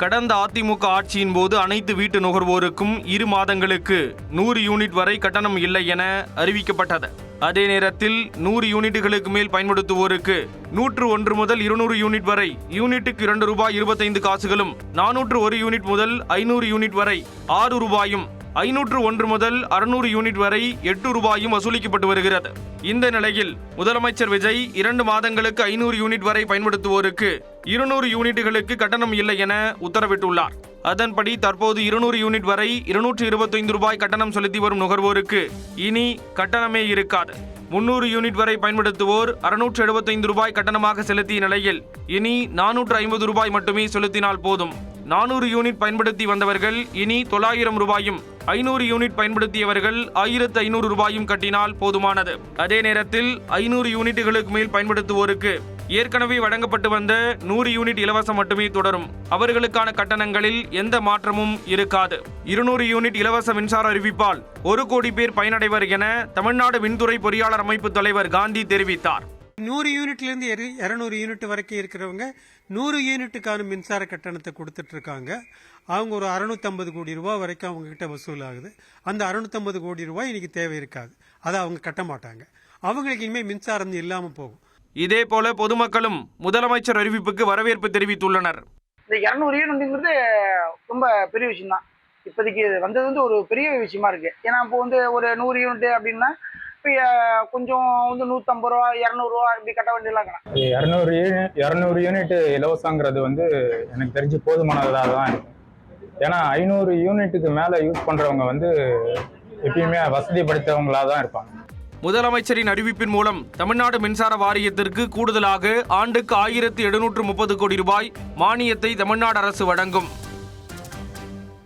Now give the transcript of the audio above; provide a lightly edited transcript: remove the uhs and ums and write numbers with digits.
கடந்த அதிமுக ஆட்சியின் போது அனைத்து வீட்டு நுகர்வோருக்கும் 2 மாதங்களுக்கு 100 யூனிட் வரை கட்டணம் இல்லை என அறிவிக்கப்பட்டது. அதே நேரத்தில் 100 யூனிட்டுகளுக்கு மேல் பயன்படுத்துவோருக்கு 101 முதல் 200 யூனிட் வரை யூனிட்டுக்கு ₹2.25 401 யூனிட் முதல் 500 யூனிட் வரை ₹6 501 முதல் 600 யூனிட் வரை ₹8 வசூலிக்கப்பட்டு வருகிறது. இந்த நிலையில் முதலமைச்சர் விஜய் 2 மாதங்களுக்கு 500 யூனிட் வரை பயன்படுத்துவோருக்கு 200 யூனிட்டுகளுக்கு கட்டணம் இல்லை என உத்தரவிட்டுள்ளார். அதன்படி தற்போது 200 யூனிட் வரை ₹225 கட்டணம் செலுத்தி வரும் நுகர்வோருக்கு இனி கட்டணமே இருக்காது. 300 யூனிட் வரை பயன்படுத்துவோர் ₹675 கட்டணமாக செலுத்திய நிலையில் இனி ₹450 மட்டுமே செலுத்தினால் போதும். 400 யூனிட் பயன்படுத்தி வந்தவர்கள் இனி ₹900, 500 யூனிட் பயன்படுத்தியவர்கள் ₹1500 கட்டினால் போதுமானது. அதே நேரத்தில் 500 யூனிட்டுகளுக்கு மேல் பயன்படுத்துவோருக்கு ஏற்கனவே வழங்கப்பட்டு வந்த 100 யூனிட் இலவசம் மட்டுமே தொடரும். அவர்களுக்கான கட்டணங்களில் எந்த மாற்றமும் இருக்காது. 200 யூனிட் இலவச மின்சார அறிவிப்பால் 1 கோடி பேர் பயனடைவர் என தமிழ்நாடு மின்துறை பொறியாளர் அமைப்பு தலைவர் காந்தி தெரிவித்தார். 100 யூனிட்லேருந்து 200 யூனிட் வரைக்கும் இருக்கிறவங்க 100 யூனிட்டுக்கான மின்சார கட்டணத்தை கொடுத்துட்டு இருக்காங்க. அவங்க ஒரு ₹650 கோடி வரைக்கும் அவங்க கிட்ட வசூல் ஆகுது. அந்த ₹650 கோடி இன்னைக்கு தேவை இருக்காது. அதை அவங்க கட்ட மாட்டாங்க. அவங்களுக்கு இனிமேல் மின்சாரம் இல்லாமல் போகும். இதே போல பொதுமக்களும் முதலமைச்சர் அறிவிப்புக்கு வரவேற்பு தெரிவித்துள்ளனர். இந்த 200 யூனிட்ங்கிறது ரொம்ப பெரிய விஷயம் தான். இப்போதைக்கு வந்தது ஒரு பெரிய விஷயமா இருக்கு. ஏன்னா இப்போ ஒரு 100 யூனிட் அப்படின்னா கொஞ்சம் ₹150, ₹200 இப்படி கட்ட வேண்டியலாம். 200 யூனிட் இலவசங்கிறது எனக்கு தெரிஞ்சு போதுமானதாக தான் இருக்கும். ஏன்னா 500 யூனிட்டுக்கு மேலே யூஸ் பண்ணுறவங்க எப்பயுமே வசதி படைத்தவங்களாக தான் இருப்பாங்க. முதலமைச்சரின் அறிவிப்பின் மூலம் தமிழ்நாடு மின்சார வாரியத்திற்கு கூடுதலாக ஆண்டுக்கு ₹1730 கோடி மானியத்தை தமிழ்நாடு அரசு வழங்கும்.